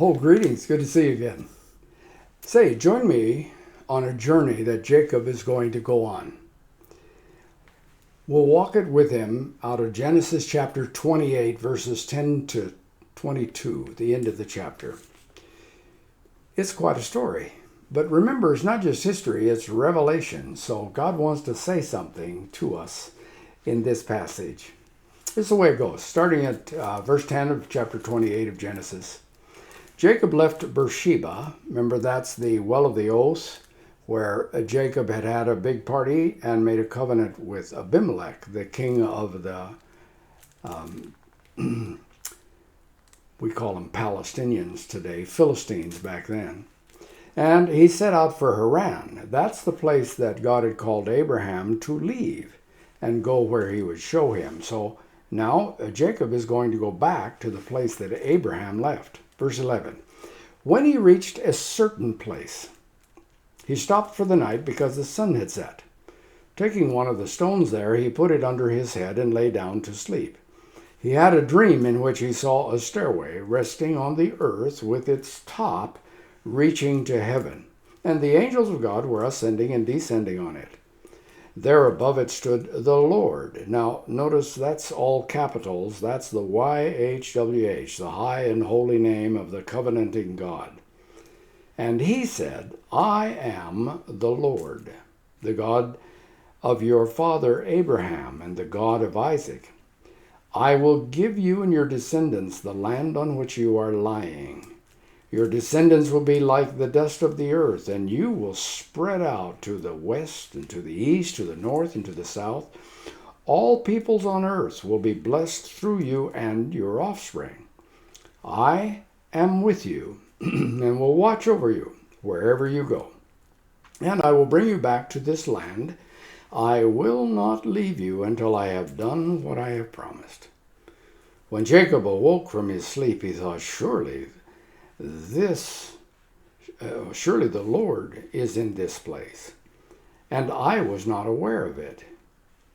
Oh, greetings. Good to see you again. Say, join me on a journey that Jacob is going to go on. We'll walk it with him out of Genesis chapter 28, verses 10 to 22, the end of the chapter. It's quite a story. But remember, it's not just history, it's revelation. So God wants to say something to us in this passage. This is the way it goes, starting at verse 10 of chapter 28 of Genesis. Jacob left Beersheba. Remember, that's the well of the oaths, where Jacob had a big party and made a covenant with Abimelech, the king of the, we call them Palestinians today, Philistines back then. And he set out for Haran. That's the place that God had called Abraham to leave and go where he would show him. So now Jacob is going to go back to the place that Abraham left. Verse 11, when he reached a certain place, he stopped for the night because the sun had set. Taking one of the stones there, he put it under his head and lay down to sleep. He had a dream in which he saw a stairway resting on the earth with its top reaching to heaven, and the angels of God were ascending and descending on it. There above it stood the Lord. Now, notice that's all capitals. That's the YHWH, the high and holy name of the covenanting God. And he said, I am the Lord, the God of your father Abraham and the God of Isaac. I will give you and your descendants the land on which you are lying. Your descendants will be like the dust of the earth, and you will spread out to the west and to the east, to the north and to the south. All peoples on earth will be blessed through you and your offspring. I am with you and will watch over you wherever you go. And I will bring you back to this land. I will not leave you until I have done what I have promised. When Jacob awoke from his sleep, he thought, surely the Lord is in this place, and I was not aware of it.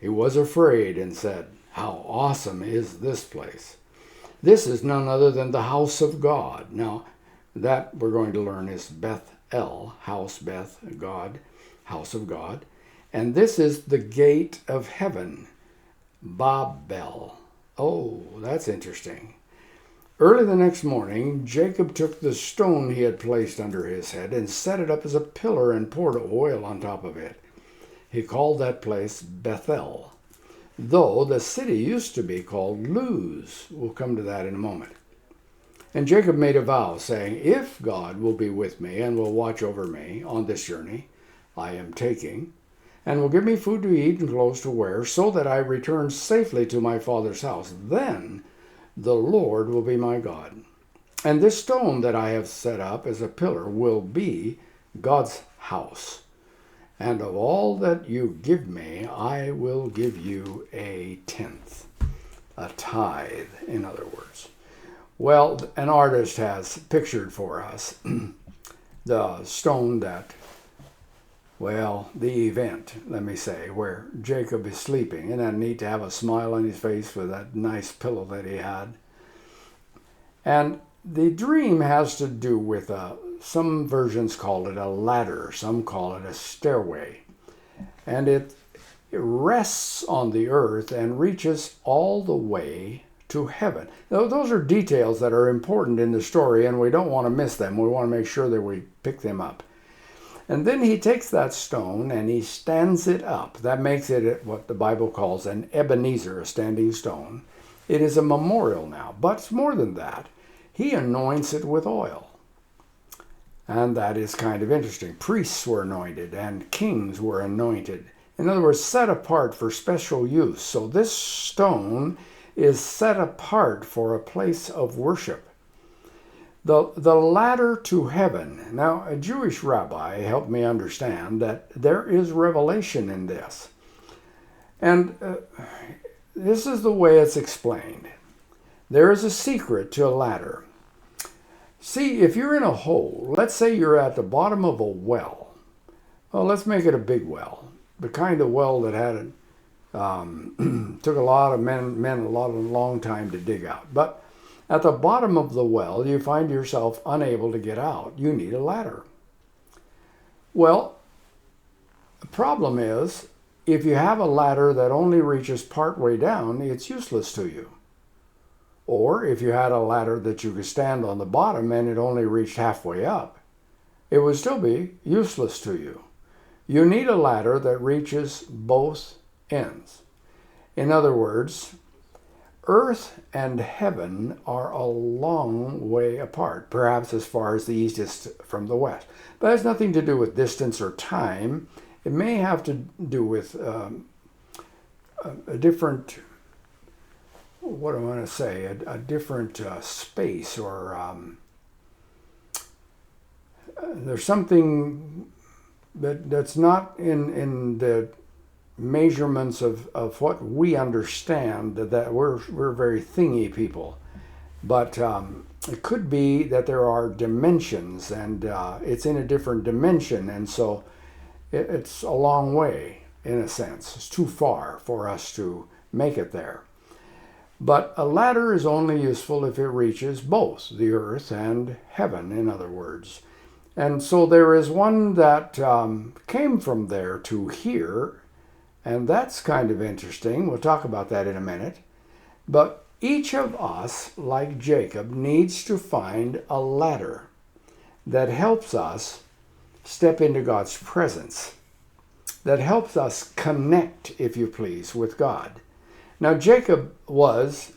He was afraid and said, how awesome is this place? This is none other than the house of God. Now, that we're going to learn is Beth-El, house Beth, God, house of God. And this is the gate of heaven, Babel. Oh, that's interesting. Early the next morning, Jacob took the stone he had placed under his head and set it up as a pillar and poured oil on top of it. He called that place Bethel, though the city used to be called Luz. We'll come to that in a moment. And Jacob made a vow, saying, if God will be with me and will watch over me on this journey I am taking, and will give me food to eat and clothes to wear, so that I return safely to my father's house, then the Lord will be my God. And this stone that I have set up as a pillar will be God's house. And of all that you give me, I will give you a tenth, a tithe, in other words. Well, an artist has pictured for us the stone that, well, the event, let me say, where Jacob is sleeping. Isn't that neat to have a smile on his face with that nice pillow that he had? And the dream has to do with, some versions call it a ladder, some call it a stairway. And it rests on the earth and reaches all the way to heaven. Now, those are details that are important in the story, and we don't want to miss them. We want to make sure that we pick them up. And then he takes that stone and he stands it up. That makes it what the Bible calls an Ebenezer, a standing stone. It is a memorial now, but it's more than that. He anoints it with oil. And that is kind of interesting. Priests were anointed and kings were anointed. In other words, set apart for special use. So this stone is set apart for a place of worship. The ladder to heaven. Now, a Jewish rabbi helped me understand that there is revelation in this. And this is the way it's explained. There is a secret to a ladder. See, if you're in a hole, let's say you're at the bottom of a well. Well, let's make it a big well. The kind of well that took a lot of men a long time to dig out. But At the bottom of the well, you find yourself unable to get out. You need a ladder. Well, the problem is, if you have a ladder that only reaches part way down, it's useless to you. Or if you had a ladder that you could stand on the bottom and it only reached halfway up, it would still be useless to you. You need a ladder that reaches both ends. In other words, earth and heaven are a long way apart, perhaps as far as the east is from the west. But it has nothing to do with distance or time. It may have to do with a different, what do I want to say, a different space, or there's something that's not in the measurements of what we understand, that we're very thingy people. But it could be that there are dimensions, and it's in a different dimension, and so it's a long way, in a sense. It's too far for us to make it there. But a ladder is only useful if it reaches both the earth and heaven, in other words. And so there is one that came from there to here, and that's kind of interesting. We'll talk about that in a minute. But each of us, like Jacob, needs to find a ladder that helps us step into God's presence, that helps us connect, if you please, with God. Now, Jacob was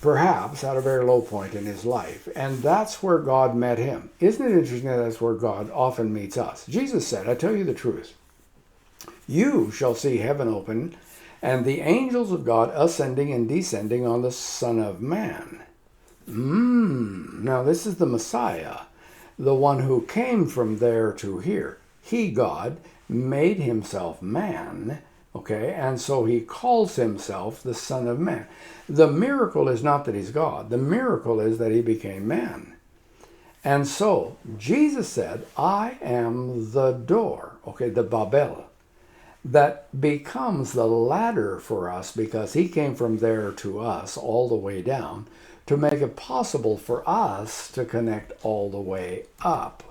perhaps at a very low point in his life, and that's where God met him. Isn't it interesting that that's where God often meets us? Jesus said, I tell you the truth, you shall see heaven open and the angels of God ascending and descending on the Son of Man. Now, this is the Messiah, the one who came from there to here. He, God, made himself man, okay, and so he calls himself the Son of Man. The miracle is not that he's God. The miracle is that he became man. And so Jesus said, I am the door, okay, the Babel, that becomes the ladder for us, because he came from there to us all the way down to make it possible for us to connect all the way up.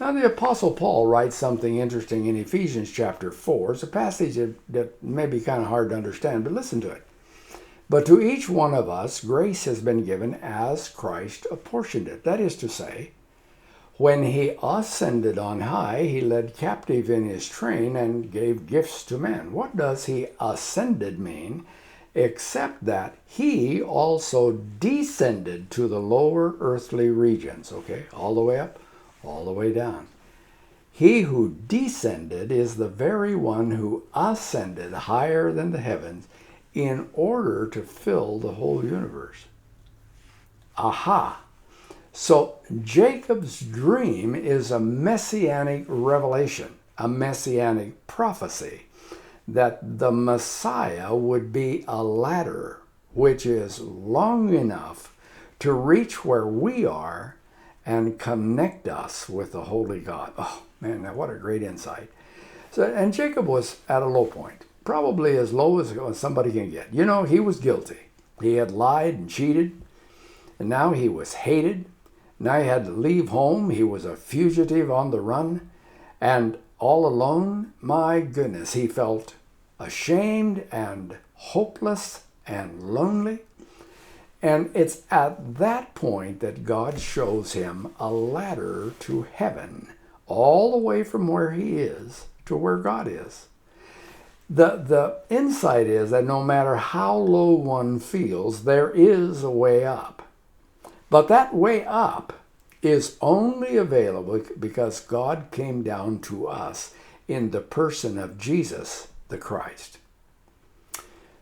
Now, the Apostle Paul writes something interesting in Ephesians chapter 4. It's a passage that may be kind of hard to understand, but listen to it. But to each one of us, grace has been given as Christ apportioned it. That is to say, when he ascended on high, he led captive in his train and gave gifts to men. What does he ascended mean? Except that he also descended to the lower earthly regions, okay? All the way up, all the way down. He who descended is the very one who ascended higher than the heavens in order to fill the whole universe. Aha! So Jacob's dream is a messianic revelation, a messianic prophecy, that the Messiah would be a ladder which is long enough to reach where we are and connect us with the Holy God. Oh, man, now what a great insight. So, and Jacob was at a low point, probably as low as somebody can get. You know, he was guilty. He had lied and cheated, and now he was hated. Now he had to leave home. He was a fugitive on the run. And all alone, my goodness, he felt ashamed and hopeless and lonely. And it's at that point that God shows him a ladder to heaven, all the way from where he is to where God is. The insight is that no matter how low one feels, there is a way up. But that way up is only available because God came down to us in the person of Jesus the Christ.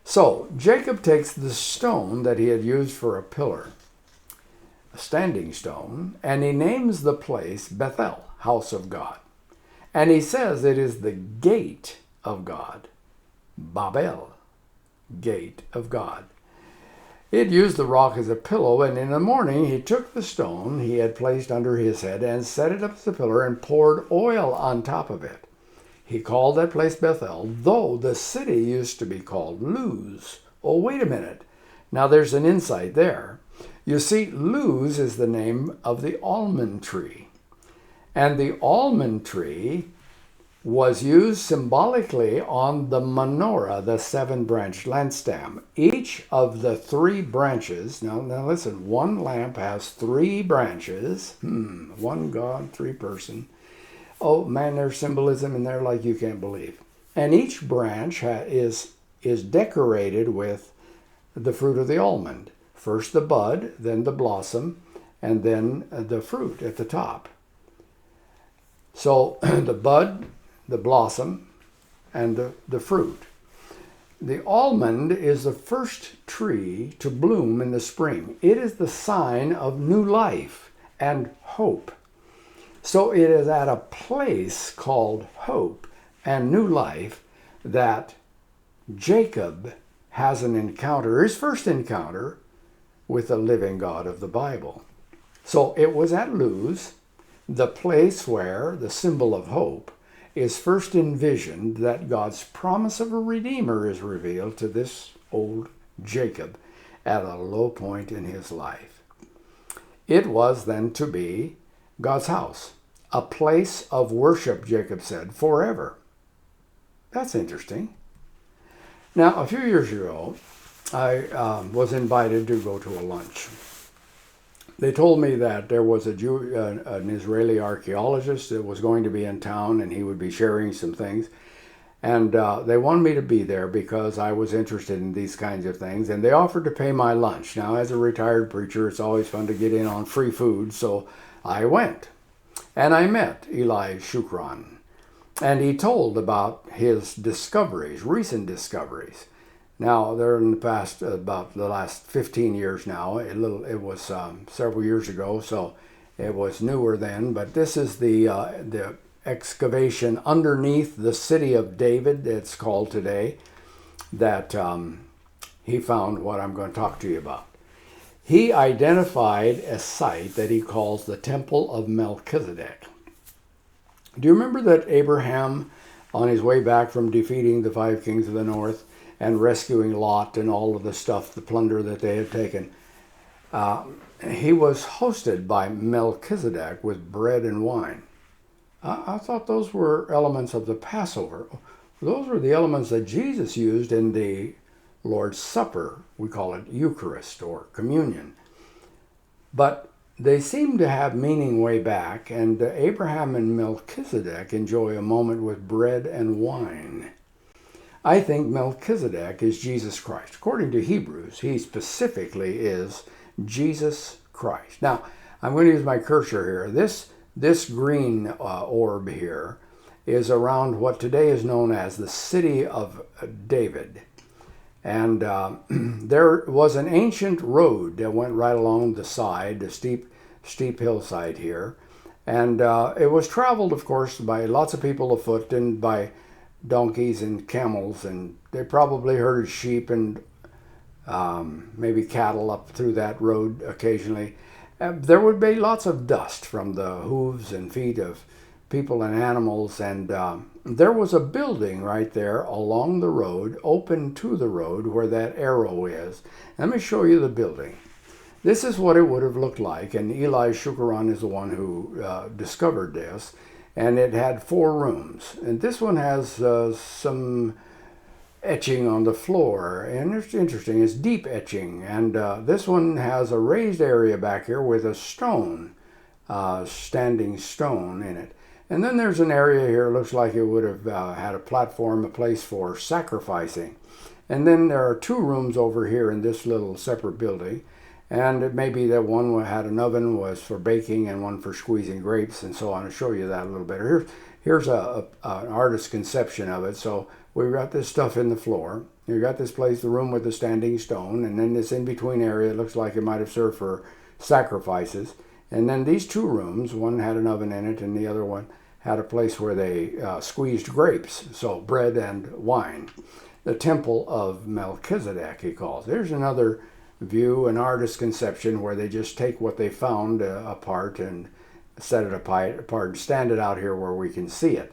So Jacob takes the stone that he had used for a pillar, a standing stone, and he names the place Bethel, house of God. And he says it is the gate of God, Babel, gate of God. He had used the rock as a pillow, and in the morning he took the stone he had placed under his head and set it up as a pillar and poured oil on top of it. He called that place Bethel, though the city used to be called Luz. Oh, wait a minute. Now there's an insight there. You see, Luz is the name of the almond tree. And the almond tree was used symbolically on the menorah, the 7-branched lampstand. Each of the 3 branches, now listen, one lamp has 3 branches. One God, 3 person. Oh man, there's symbolism in there like you can't believe. And each branch is decorated with the fruit of the almond. First the bud, then the blossom, and then the fruit at the top. So the bud, the blossom, and the fruit. The almond is the first tree to bloom in the spring. It is the sign of new life and hope. So it is at a place called hope and new life that Jacob has an encounter, his first encounter with the living God of the Bible. So it was at Luz, the place where the symbol of hope is first envisioned, that God's promise of a Redeemer is revealed to this old Jacob at a low point in his life. It was then to be God's house, a place of worship, Jacob said, forever. That's interesting. Now, a few years ago, I was invited to go to a lunch. They told me that there was an Israeli archaeologist that was going to be in town, and he would be sharing some things. And they wanted me to be there because I was interested in these kinds of things, and they offered to pay my lunch. Now, as a retired preacher, it's always fun to get in on free food, so I went. And I met Eli Shukron, and he told about his discoveries, recent discoveries. Now, they're in the past, about the last 15 years now. It was several years ago, so it was newer then. But this is the excavation underneath the city of David, it's called today, that he found what I'm going to talk to you about. He identified a site that he calls the Temple of Melchizedek. Do you remember that Abraham, on his way back from defeating the 5 kings of the north, and rescuing Lot and all of the stuff, the plunder that they had taken, he was hosted by Melchizedek with bread and wine. I thought those were elements of the Passover. Those were the elements that Jesus used in the Lord's Supper. We call it Eucharist or communion. But they seem to have meaning way back, and Abraham and Melchizedek enjoy a moment with bread and wine. I think Melchizedek is Jesus Christ. According to Hebrews, he specifically is Jesus Christ. Now, I'm going to use my cursor here. This green orb here is around what today is known as the city of David. And there was an ancient road that went right along the side, the steep hillside here. And it was traveled, of course, by lots of people afoot and by donkeys and camels, and they probably herded sheep and maybe cattle up through that road occasionally. There would be lots of dust from the hooves and feet of people and animals, and there was a building right there along the road, open to the road where that arrow is. Let me show you the building. This is what it would have looked like, and Eli Shukron is the one who discovered this. And it had 4 rooms. And this one has some etching on the floor. And it's interesting, it's deep etching. And this one has a raised area back here with a stone, standing stone in it. And then there's an area here, looks like it would have had a platform, a place for sacrificing. And then there are 2 rooms over here in this little separate building. And it may be that one had an oven, was for baking, and one for squeezing grapes, and so on. I'll show you that a little better. Here's an artist's conception of it. So we've got this stuff in the floor. You've got this place, the room with the standing stone, and then this in-between area, it looks like it might have served for sacrifices. And then these 2 rooms, one had an oven in it, and the other one had a place where they squeezed grapes, so bread and wine. The Temple of Melchizedek, he calls. There's another view, an artist's conception, where they just take what they found apart and set it apart and stand it out here where we can see it.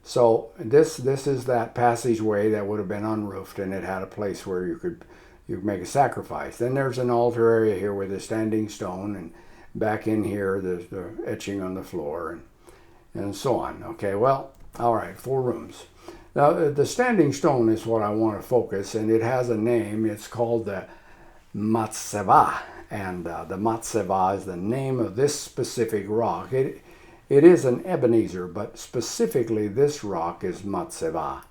So this is that passageway that would have been unroofed, and it had a place where you could you make a sacrifice. Then there's an altar area here with a standing stone, and back in here there's the etching on the floor, and so on. Okay, well, all right, 4 rooms. Now, the standing stone is what I want to focus, and it has a name. It's called the Matseva, and the Matseva is the name of this specific rock. It is an Ebenezer, but specifically this rock is Matseva.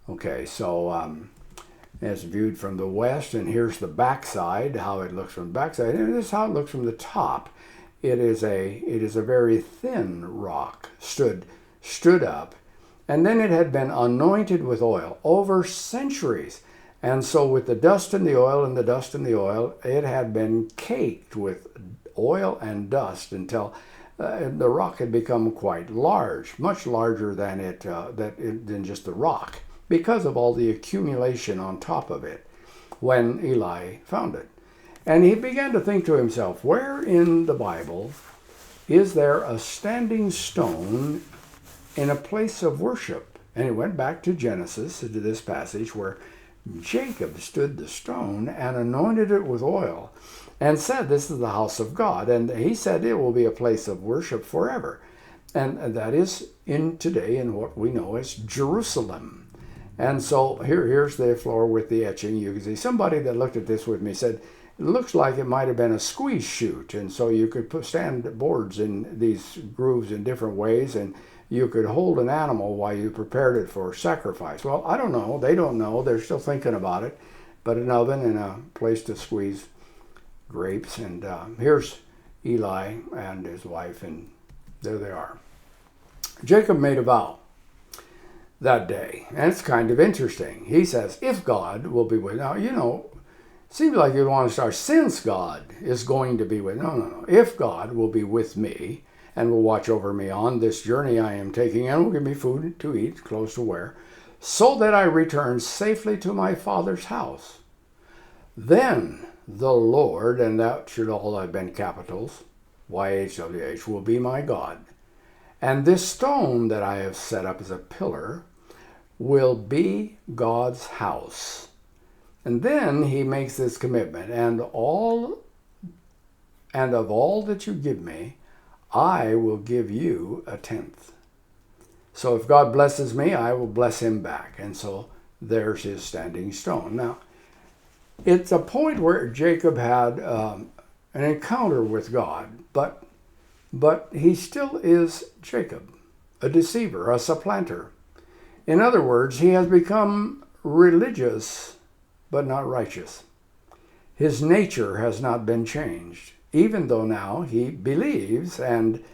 Okay, so it's viewed from the west, and here's the backside, how it looks from the backside, and this is how it looks from the top. It is a very thin rock, stood up, and then it had been anointed with oil over centuries. And so with the dust and the oil and the dust and the oil, it had been caked with oil and dust until the rock had become quite large, much larger than than just the rock, because of all the accumulation on top of it when Eli found it. And he began to think to himself, where in the Bible is there a standing stone in a place of worship? And he went back to Genesis, to this passage where Jacob stood the stone and anointed it with oil and said, this is the house of God. And he said it will be a place of worship forever. And that is today in what we know as Jerusalem. And so here's the floor with the etching. You can see somebody that looked at this with me said, it looks like it might have been a squeeze chute. And so you could stand boards in these grooves in different ways, and you could hold an animal while you prepared it for sacrifice. Well, I don't know. They don't know. They're still thinking about it. But an oven and a place to squeeze grapes. And here's Eli and his wife, and there they are. Jacob made a vow that day, and it's kind of interesting. He says, if God will be with... Now, seems like you'd want to start, since God is going to be with... No. If God will be with me and will watch over me on this journey I am taking, and will give me food to eat, clothes to wear, so that I return safely to my father's house, then the Lord, and that should all have been capitals, YHWH, will be my God. And this stone that I have set up as a pillar will be God's house. And then he makes this commitment, and of all that you give me, I will give you 1/10. So if God blesses me, I will bless him back. And so there's his standing stone. Now, it's a point where Jacob had an encounter with God, but he still is Jacob, a deceiver, a supplanter. In other words, he has become religious, but not righteous. His nature has not been changed, even though now he believes and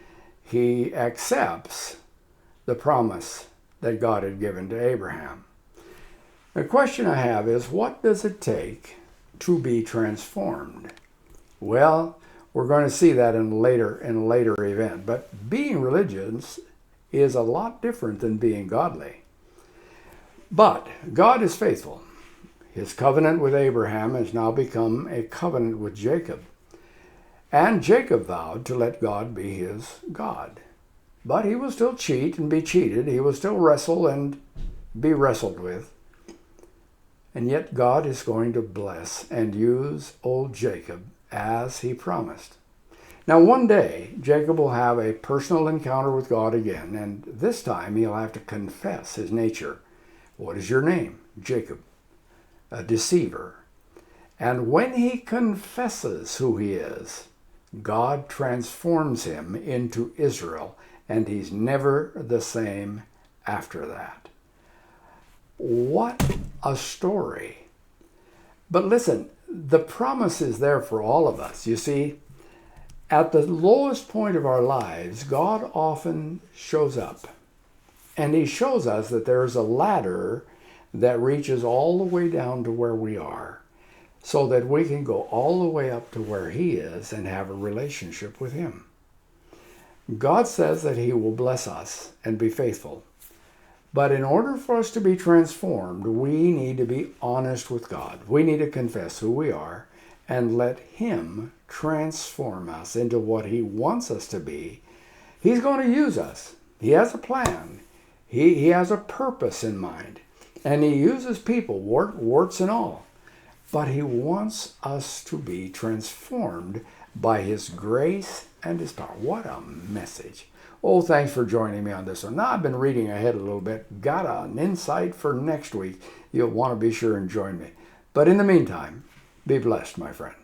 he accepts the promise that God had given to Abraham. The question I have is, what does it take to be transformed? Well, we're going to see that in a later event. But being religious is a lot different than being godly. But God is faithful. His covenant with Abraham has now become a covenant with Jacob. And Jacob vowed to let God be his God. But he will still cheat and be cheated. He will still wrestle and be wrestled with. And yet God is going to bless and use old Jacob as he promised. Now one day, Jacob will have a personal encounter with God again, and this time he'll have to confess his nature. What is your name? Jacob, a deceiver. And when he confesses who he is, God transforms him into Israel, and he's never the same after that. What a story. But listen, the promise is there for all of us. You see, at the lowest point of our lives, God often shows up. And he shows us that there's a ladder that reaches all the way down to where we are, so that we can go all the way up to where he is and have a relationship with him. God says that he will bless us and be faithful. But in order for us to be transformed, we need to be honest with God. We need to confess who we are and let him transform us into what he wants us to be. He's going to use us. He has a plan. He has a purpose in mind. And he uses people, warts and all. but he wants us to be transformed by his grace and his power. What a message. Oh, thanks for joining me on this one. Now, I've been reading ahead a little bit. Got an insight for next week. You'll want to be sure and join me. But in the meantime, be blessed, my friend.